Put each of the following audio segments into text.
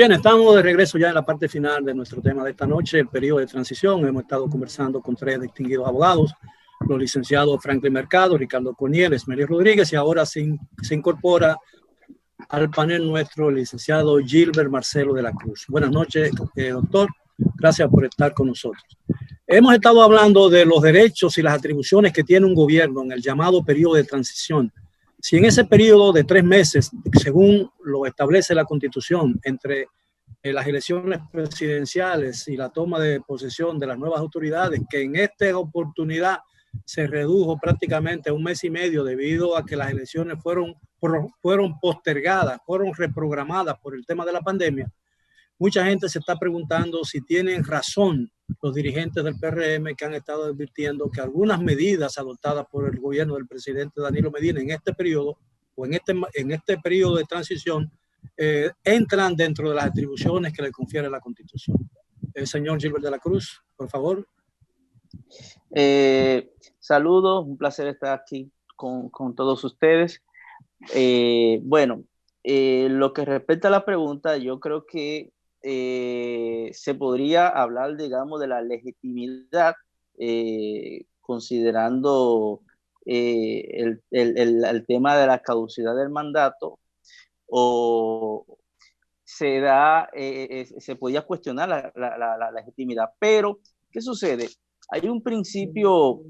Bien, estamos de regreso ya en la parte final de nuestro tema de esta noche, el periodo de transición. Hemos estado conversando con tres distinguidos abogados, los licenciados Franklin Mercado, Ricardo Corniel, Esmeri Rodríguez, y ahora se incorpora al panel nuestro el licenciado Gilbert Marcelo de la Cruz. Buenas noches, doctor. Gracias por estar con nosotros. Hemos estado hablando de los derechos y las atribuciones que tiene un gobierno en el llamado periodo de transición. Si en ese periodo de 3 meses, según lo establece la Constitución, entre las elecciones presidenciales y la toma de posesión de las nuevas autoridades, que en esta oportunidad se redujo prácticamente a 1 mes y medio debido a que las elecciones fueron postergadas, fueron reprogramadas por el tema de la pandemia, mucha gente se está preguntando si tienen razón los dirigentes del PRM que han estado advirtiendo que algunas medidas adoptadas por el gobierno del presidente Danilo Medina en este periodo o en este periodo de transición entran dentro de las atribuciones que le confiere la Constitución. El señor Gilbert de la Cruz, por favor. Saludos, un placer estar aquí con todos ustedes. Lo que respecta a la pregunta, yo creo que se podría hablar, digamos, de la legitimidad, considerando el tema de la caducidad del mandato, o se podía cuestionar la legitimidad. Pero, ¿qué sucede? Hay un principio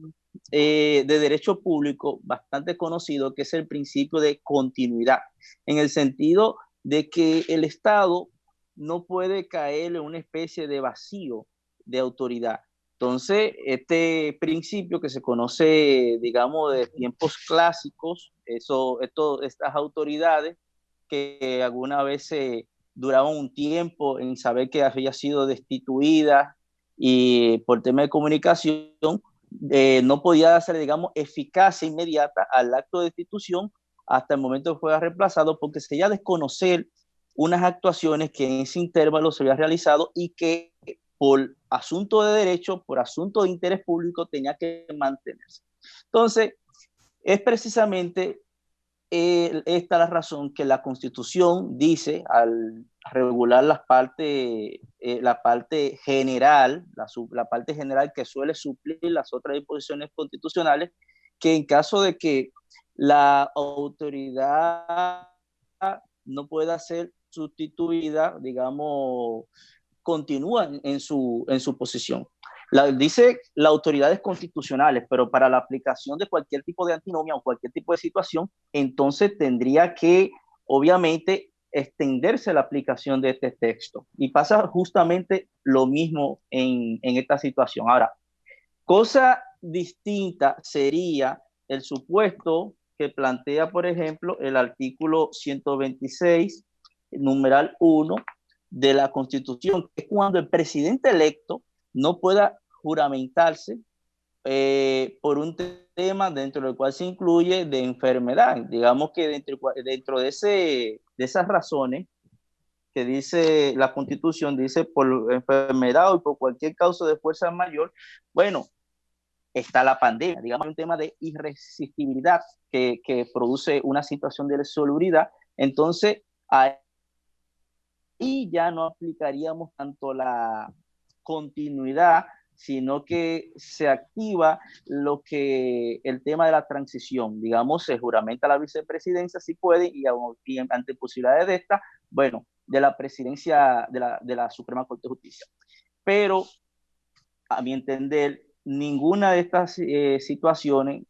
de derecho público bastante conocido, que es el principio de continuidad, en el sentido de que el Estado no puede caer en una especie de vacío de autoridad. Entonces, este principio que se conoce, digamos, de tiempos clásicos, estas autoridades que alguna vez duraban un tiempo en saber que había sido destituida y por tema de comunicación, no podía ser, digamos, eficacia inmediata al acto de destitución hasta el momento que fuera reemplazado, porque se iba a desconocer unas actuaciones que en ese intervalo se había realizado y que por asunto de derecho, por asunto de interés público, tenía que mantenerse. Entonces, es precisamente esta la razón que la Constitución dice, al regular la parte general, la parte general que suele suplir las otras disposiciones constitucionales, que en caso de que la autoridad no pueda ser sustituida, digamos, continúa en su posición. Dice las autoridades constitucionales, pero para la aplicación de cualquier tipo de antinomia o cualquier tipo de situación, entonces tendría que, obviamente, extenderse la aplicación de este texto. Y pasa justamente lo mismo en esta situación. Ahora, cosa distinta sería el supuesto que plantea, por ejemplo, el artículo 126, numeral 1 de la Constitución, que es cuando el presidente electo no pueda juramentarse por un tema dentro del cual se incluye de enfermedad. Digamos que dentro de esas razones que dice la Constitución, dice por enfermedad o por cualquier causa de fuerza mayor, bueno, está la pandemia, digamos, un tema de irresistibilidad que produce una situación de salubridad. Entonces, ahí ya no aplicaríamos tanto la continuidad, sino que se activa el tema de la transición. Digamos, se juramenta la vicepresidencia, si puede, y ante posibilidades de esta, bueno, de la presidencia de la Suprema Corte de Justicia. Pero, a mi entender, ninguna de estas situaciones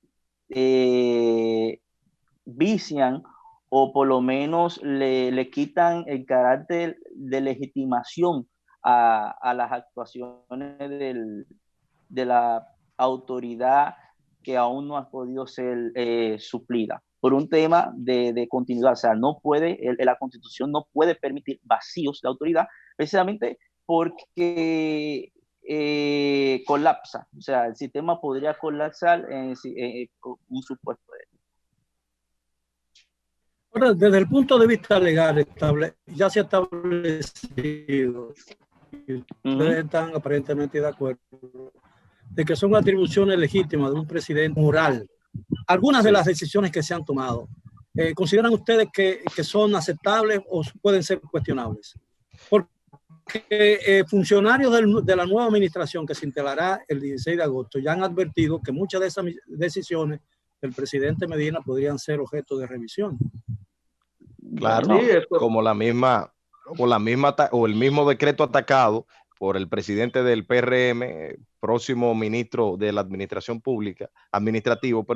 vician o por lo menos le quitan el carácter de legitimación a las actuaciones de la autoridad que aún no ha podido ser suplida por un tema de continuidad. O sea, la Constitución no puede permitir vacíos de autoridad, precisamente porque colapsa. O sea, el sistema podría colapsar en un supuesto de él. Ahora, desde el punto de vista legal, ya se ha establecido, y ustedes están aparentemente de acuerdo, de que son atribuciones legítimas de un presidente moral. Algunas de las decisiones que se han tomado, ¿consideran ustedes que son aceptables o pueden ser cuestionables? funcionarios de la nueva administración que se integrará el 16 de agosto ya han advertido que muchas de esas decisiones del presidente Medina podrían ser objeto de revisión. Claro, sí, como el mismo decreto atacado por el presidente del PRM, próximo ministro de la administrativo,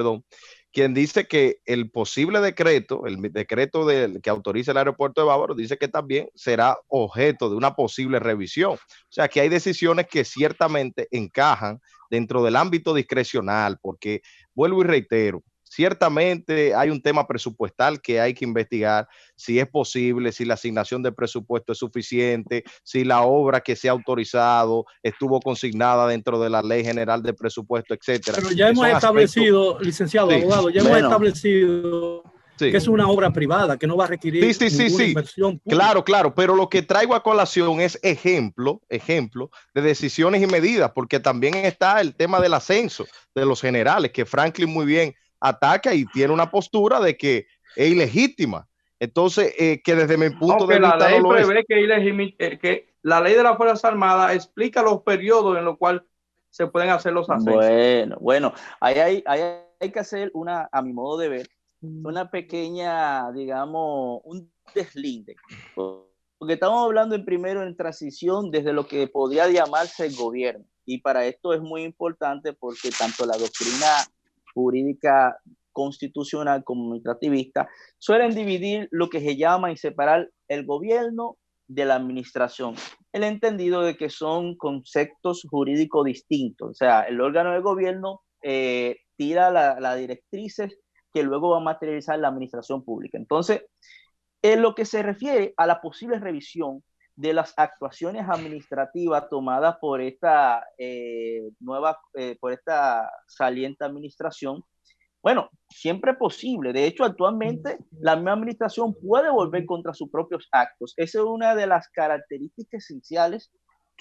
quien dice que el posible decreto, el decreto que autoriza el aeropuerto de Bávaro, dice que también será objeto de una posible revisión. O sea, que hay decisiones que ciertamente encajan dentro del ámbito discrecional, porque, vuelvo y reitero, ciertamente hay un tema presupuestal que hay que investigar, si es posible, si la asignación de presupuesto es suficiente, si la obra que se ha autorizado estuvo consignada dentro de la Ley General de Presupuesto, etcétera. Pero ya hemos establecido, licenciado, abogado, ya hemos establecido que es una obra privada, que no va a requerir ninguna inversión pública. Claro, pero lo que traigo a colación es ejemplo de decisiones y medidas, porque también está el tema del ascenso de los generales, que Franklin muy bien ataca y tiene una postura de que es ilegítima. Entonces, que desde mi punto de vista la ley prevé que la ley de las Fuerzas Armadas explica los periodos en los cuales se pueden hacer los ascensos. Bueno, ahí hay que hacer a mi modo de ver, una pequeña, digamos, un deslinde. Porque estamos hablando primero en transición desde lo que podría llamarse el gobierno. Y para esto es muy importante porque tanto la doctrina jurídica constitucional como administrativista suelen dividir lo que se llama y separar el gobierno de la administración, el entendido de que son conceptos jurídicos distintos. O sea, el órgano de gobierno tira las directrices que luego va a materializar la administración pública. Entonces, en lo que se refiere a la posible revisión de las actuaciones administrativas tomadas por esta por esta saliente administración, bueno, siempre es posible. De hecho, actualmente la misma administración puede volver contra sus propios actos. Esa es una de las características esenciales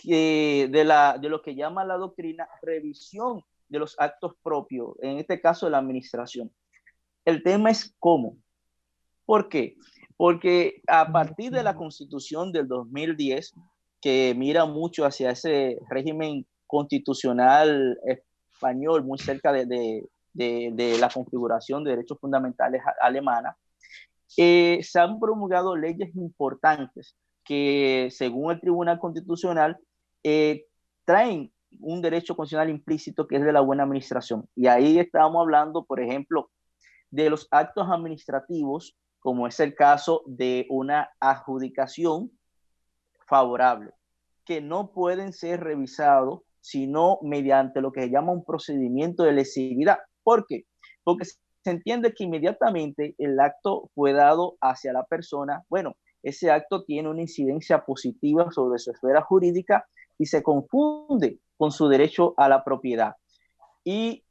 de lo que llama la doctrina revisión de los actos propios, en este caso de la administración. El tema es cómo. ¿Por qué? Porque a partir de la Constitución del 2010, que mira mucho hacia ese régimen constitucional español, muy cerca de la configuración de derechos fundamentales alemana, se han promulgado leyes importantes que, según el Tribunal Constitucional, traen un derecho constitucional implícito que es de la buena administración. Y ahí estamos hablando, por ejemplo, de los actos administrativos, como es el caso de una adjudicación favorable, que no pueden ser revisados sino mediante lo que se llama un procedimiento de lesividad. ¿Por qué? Porque se entiende que inmediatamente el acto fue dado hacia la persona, bueno, ese acto tiene una incidencia positiva sobre su esfera jurídica y se confunde con su derecho a la propiedad. Y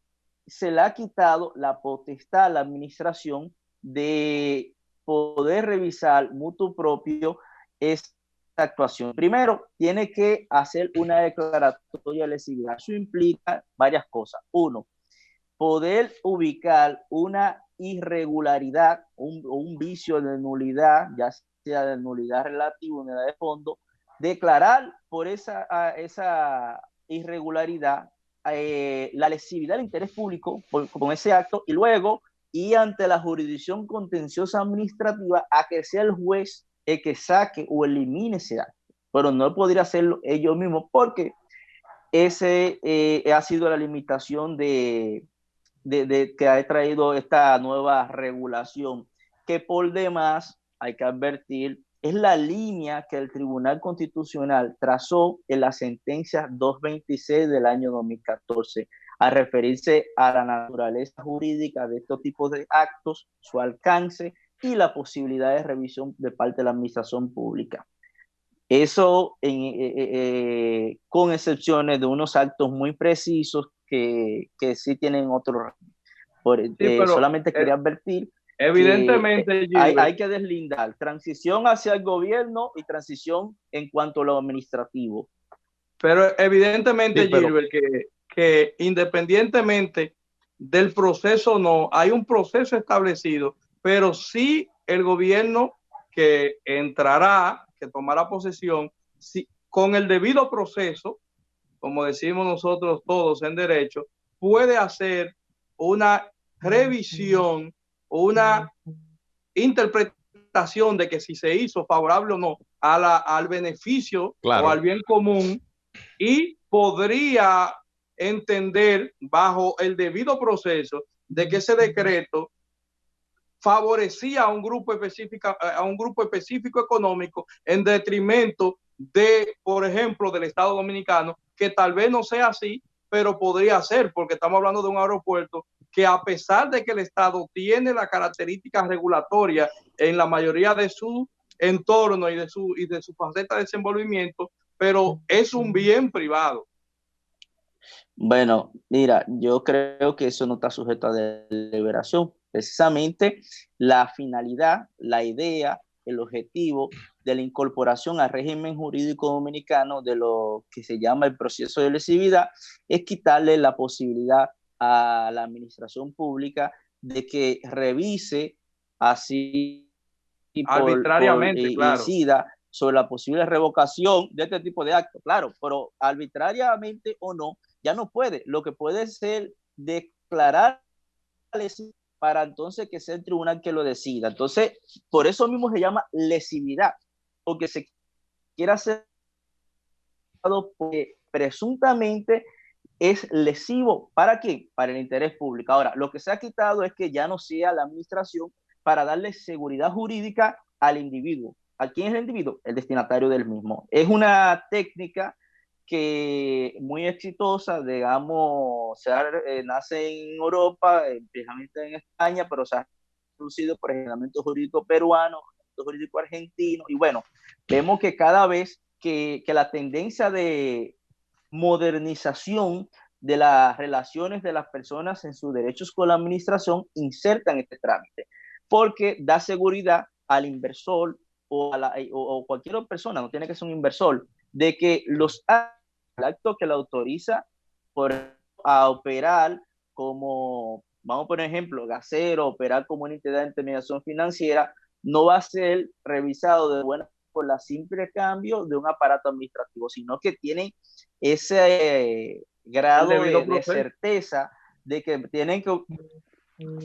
se le ha quitado la potestad a la administración de poder revisar mutuo propio esta actuación. Primero, tiene que hacer una declaratoria de lesividad. Eso implica varias cosas. Uno, poder ubicar una irregularidad o un vicio de nulidad, ya sea de nulidad relativa o nulidad de fondo, declarar por esa irregularidad la lesividad del interés público con ese acto y luego ir ante la jurisdicción contenciosa administrativa a que sea el juez el que saque o elimine ese acto. Pero no podría hacerlo ellos mismos porque ese ha sido la limitación que ha traído esta nueva regulación, que por demás hay que advertir es la línea que el Tribunal Constitucional trazó en la sentencia 226 del año 2014 a referirse a la naturaleza jurídica de estos tipos de actos, su alcance y la posibilidad de revisión de parte de la administración pública. Eso con excepciones de unos actos muy precisos que sí tienen otro. Solamente quería advertir. Evidentemente, hay que deslindar transición hacia el gobierno y transición en cuanto a lo administrativo. Pero evidentemente, Gilbert, que independientemente del proceso no, hay un proceso establecido, pero sí el gobierno que entrará, que tomará posesión, sí, con el debido proceso, como decimos nosotros todos en derecho, puede hacer una revisión, una interpretación de que si se hizo favorable o no al beneficio, claro, o al bien común, y podría entender bajo el debido proceso de que ese decreto favorecía a un grupo específico económico en detrimento de, por ejemplo, del Estado Dominicano, que tal vez no sea así, pero podría ser, porque estamos hablando de un aeropuerto que, a pesar de que el Estado tiene las características regulatorias en la mayoría de su entorno y de su faceta de desenvolvimiento, pero es un bien privado. Bueno, mira, yo creo que eso no está sujeto a deliberación. Precisamente la finalidad, la idea, el objetivo de la incorporación al régimen jurídico dominicano de lo que se llama el proceso de lesividad es quitarle la posibilidad a la administración pública de que revise así arbitrariamente, claro, incida sobre la posible revocación de este tipo de actos. Claro, pero arbitrariamente o no, ya no puede. Lo que puede ser declarar para entonces que sea el tribunal que lo decida. Entonces, por eso mismo se llama lesividad, porque se quiere hacer porque presuntamente es lesivo. ¿Para qué? Para el interés público. Ahora, lo que se ha quitado es que ya no sea la administración para darle seguridad jurídica al individuo. ¿A quién es el individuo? El destinatario del mismo. Es una técnica que muy exitosa, digamos, nace en Europa, precisamente en España, pero se ha producido por el ordenamiento jurídico peruano, el jurídico argentino, y bueno, vemos que cada vez que la tendencia de modernización de las relaciones de las personas en sus derechos con la administración insertan este trámite, porque da seguridad al inversor o cualquier otra persona, no tiene que ser un inversor, de que los actos que la autoriza a operar como, vamos por ejemplo, gasero, operar como una entidad de intermediación financiera, no va a ser revisado de buena por la simple cambio de un aparato administrativo, sino que tienen ese grado de certeza de que tienen que...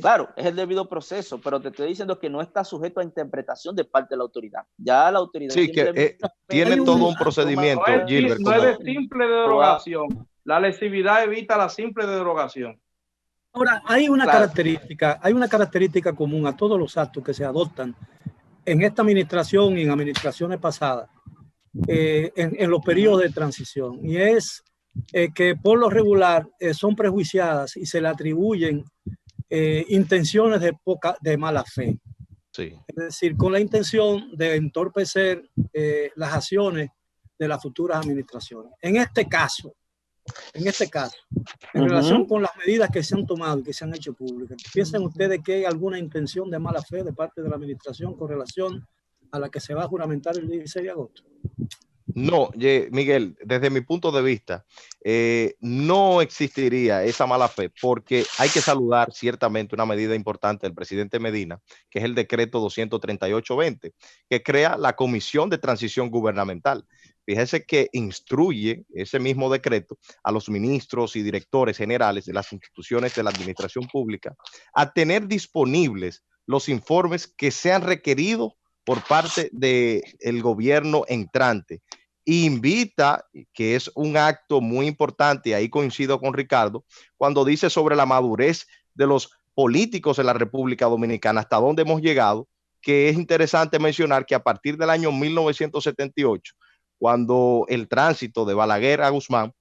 Claro, es el debido proceso, pero te estoy diciendo que no está sujeto a interpretación de parte de la autoridad. Ya la autoridad sí, que tiene todo un procedimiento, Gilbert. No es de simple derogación. La lesividad evita la simple derogación. Ahora, hay una característica común a todos los actos que se adoptan en esta administración y en administraciones pasadas, en los periodos de transición, y es que por lo regular son prejuiciadas y se le atribuyen intenciones de mala fe. Sí. Es decir, con la intención de entorpecer las acciones de las futuras administraciones. En este caso, en relación con las medidas que se han tomado y que se han hecho públicas, ¿piensan ustedes que hay alguna intención de mala fe de parte de la administración con relación a la que se va a juramentar el 16 de agosto? No, Miguel, desde mi punto de vista, no existiría esa mala fe, porque hay que saludar ciertamente una medida importante del presidente Medina, que es el decreto 238-20, que crea la Comisión de Transición Gubernamental. Fíjese que instruye ese mismo decreto a los ministros y directores generales de las instituciones de la administración pública a tener disponibles los informes que sean requeridos por parte del gobierno entrante. Invita, que es un acto muy importante, y ahí coincido con Ricardo, cuando dice sobre la madurez de los políticos en la República Dominicana, hasta dónde hemos llegado, que es interesante mencionar que a partir del año 1978, cuando el tránsito de Balaguer a Guzmán,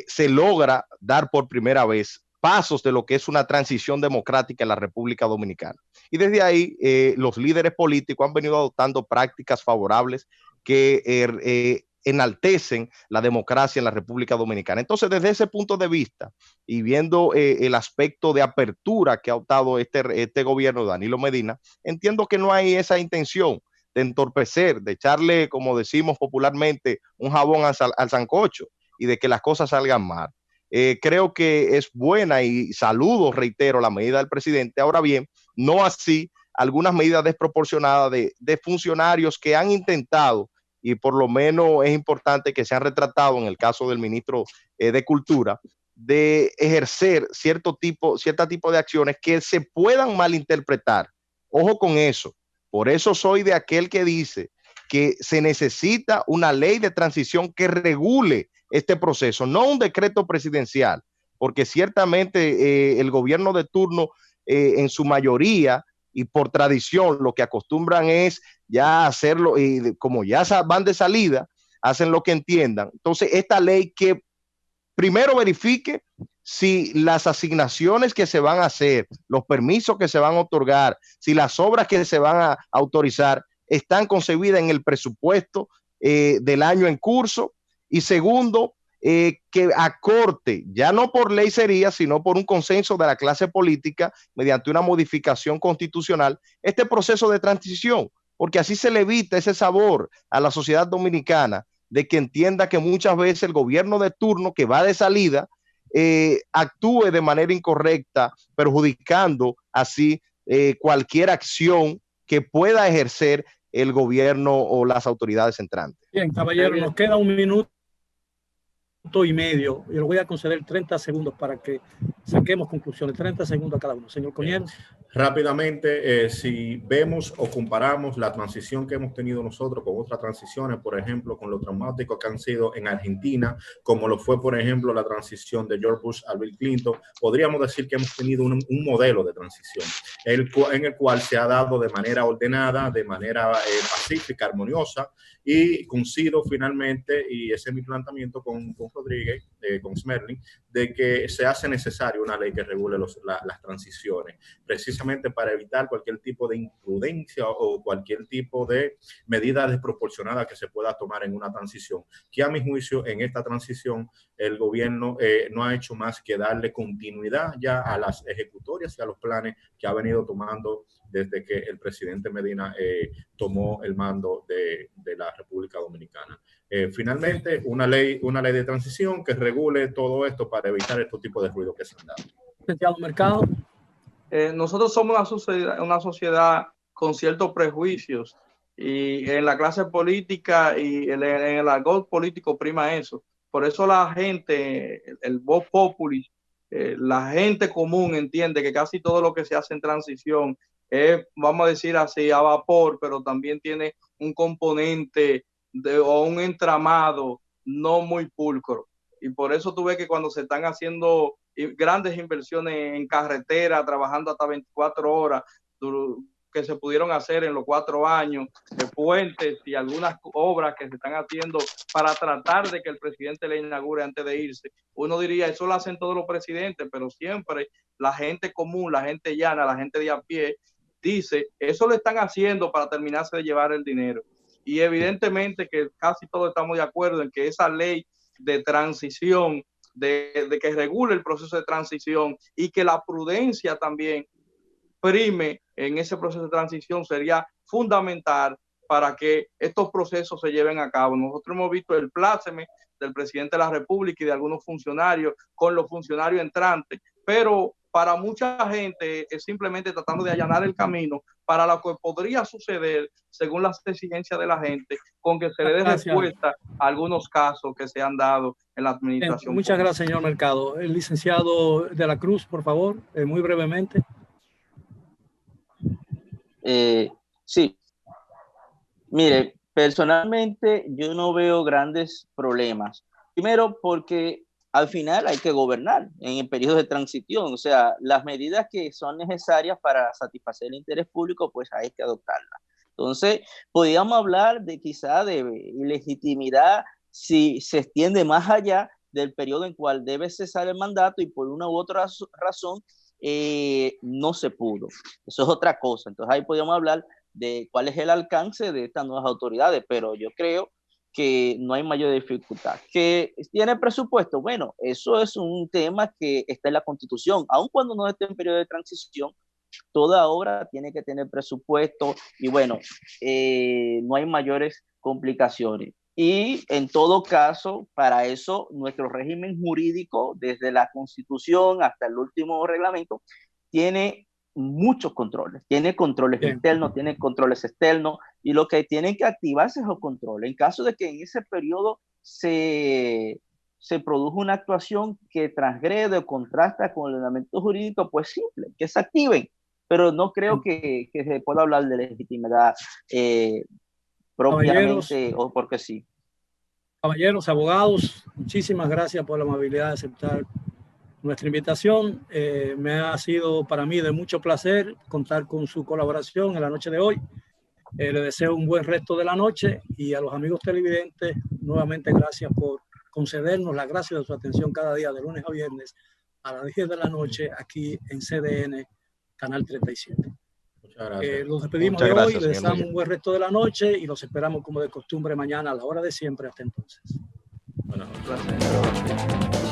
se logra dar por primera vez pasos de lo que es una transición democrática en la República Dominicana. Y desde ahí los líderes políticos han venido adoptando prácticas favorables que enaltecen la democracia en la República Dominicana. Entonces, desde ese punto de vista y viendo el aspecto de apertura que ha optado este gobierno de Danilo Medina, entiendo que no hay esa intención de entorpecer, de echarle, como decimos popularmente, un jabón al sancocho y de que las cosas salgan mal. Creo que es buena y saludo, reitero, la medida del presidente. Ahora bien, no así algunas medidas desproporcionadas de funcionarios que han intentado y por lo menos es importante que se han retratado en el caso del ministro de Cultura, de ejercer cierta tipo de acciones que se puedan malinterpretar. Ojo con eso. Por eso soy de aquel que dice que se necesita una ley de transición que regule este proceso, no un decreto presidencial, porque ciertamente el gobierno de turno en su mayoría y por tradición lo que acostumbran es ya hacerlo y como ya van de salida, hacen lo que entiendan. Entonces esta ley que primero verifique si las asignaciones que se van a hacer, los permisos que se van a otorgar, si las obras que se van a autorizar están concebidas en el presupuesto del año en curso. Y segundo, que acorte, ya no por ley sería, sino por un consenso de la clase política, mediante una modificación constitucional, este proceso de transición, porque así se le evita ese sabor a la sociedad dominicana de que entienda que muchas veces el gobierno de turno que va de salida actúe de manera incorrecta, perjudicando así cualquier acción que pueda ejercer el gobierno o las autoridades entrantes. Bien, caballero, nos queda un minuto y medio. Yo le voy a conceder 30 segundos para que saquemos conclusiones. 30 segundos a cada uno. Señor Conier. Rápidamente, si vemos o comparamos la transición que hemos tenido nosotros con otras transiciones, por ejemplo, con lo traumático que han sido en Argentina, como lo fue, por ejemplo, la transición de George Bush a Bill Clinton, podríamos decir que hemos tenido un modelo de transición en el cual se ha dado de manera ordenada, de manera pacífica, armoniosa, y coincido finalmente, y ese es mi planteamiento con Rodríguez, con Smerling, de que se hace necesario una ley que regule las transiciones, precisamente para evitar cualquier tipo de imprudencia o cualquier tipo de medida desproporcionada que se pueda tomar en una transición, que a mi juicio en esta transición el gobierno no ha hecho más que darle continuidad ya a las ejecutorias y a los planes que ha venido tomando desde que el presidente Medina tomó el mando de la República Dominicana. Finalmente, una ley de transición que regule todo esto para evitar estos tipos de ruidos que se han dado. Licenciado Mercado. Nosotros somos una sociedad con ciertos prejuicios y en la clase política y en el argot político prima eso. Por eso la gente, el vox populi, la gente común entiende que casi todo lo que se hace en transición es, vamos a decir así, a vapor, pero también tiene un componente o un entramado no muy pulcro. Y por eso tú ves que cuando se están haciendo grandes inversiones en carretera, trabajando hasta 24 horas, que se pudieron hacer en los 4 años, de puentes y algunas obras que se están haciendo para tratar de que el presidente le inaugure antes de irse. Uno diría, eso lo hacen todos los presidentes, pero siempre la gente común, la gente llana, la gente de a pie, dice, eso lo están haciendo para terminarse de llevar el dinero. Y evidentemente que casi todos estamos de acuerdo en que esa ley de transición, de que regule el proceso de transición y que la prudencia también prime en ese proceso de transición sería fundamental para que estos procesos se lleven a cabo. Nosotros hemos visto el pláceme del presidente de la República y de algunos funcionarios con los funcionarios entrantes, pero para mucha gente es simplemente tratando de allanar el camino para lo que podría suceder según las exigencias de la gente, con que se le dé respuesta a algunos casos que se han dado en la administración. Muchas gracias, señor Mercado. El licenciado de la Cruz, por favor, muy brevemente. Sí. Mire, personalmente yo no veo grandes problemas. Primero porque al final hay que gobernar en el periodo de transición, o sea, las medidas que son necesarias para satisfacer el interés público, pues hay que adoptarlas. Entonces, podríamos hablar de quizá de ilegitimidad si se extiende más allá del periodo en cual debe cesar el mandato y por una u otra razón no se pudo. Eso es otra cosa. Entonces, ahí podríamos hablar de cuál es el alcance de estas nuevas autoridades, pero yo creo que no hay mayor dificultad. ¿Que tiene presupuesto? Bueno, eso es un tema que está en la Constitución. Aun cuando no esté en periodo de transición, toda obra tiene que tener presupuesto y bueno, no hay mayores complicaciones. Y en todo caso, para eso, nuestro régimen jurídico, desde la Constitución hasta el último reglamento, tiene muchos controles. Tiene controles internos, tiene controles externos, y lo que tienen que activarse es el control. En caso de que en ese periodo se produjo una actuación que transgrede o contrasta con el ordenamiento jurídico, pues simple, que se activen. Pero no creo que se pueda hablar de legitimidad propiamente o porque sí. Caballeros, abogados, muchísimas gracias por la amabilidad de aceptar nuestra invitación. Me ha sido para mí de mucho placer contar con su colaboración en la noche de hoy. Le deseo un buen resto de la noche, y a los amigos televidentes, nuevamente gracias por concedernos la gracia de su atención cada día de lunes a viernes a las 10 de la noche aquí en CDN, Canal 37. Muchas gracias. Los despedimos de hoy, les deseamos un buen resto de la noche y los esperamos como de costumbre mañana a la hora de siempre. Hasta entonces. Bueno, gracias.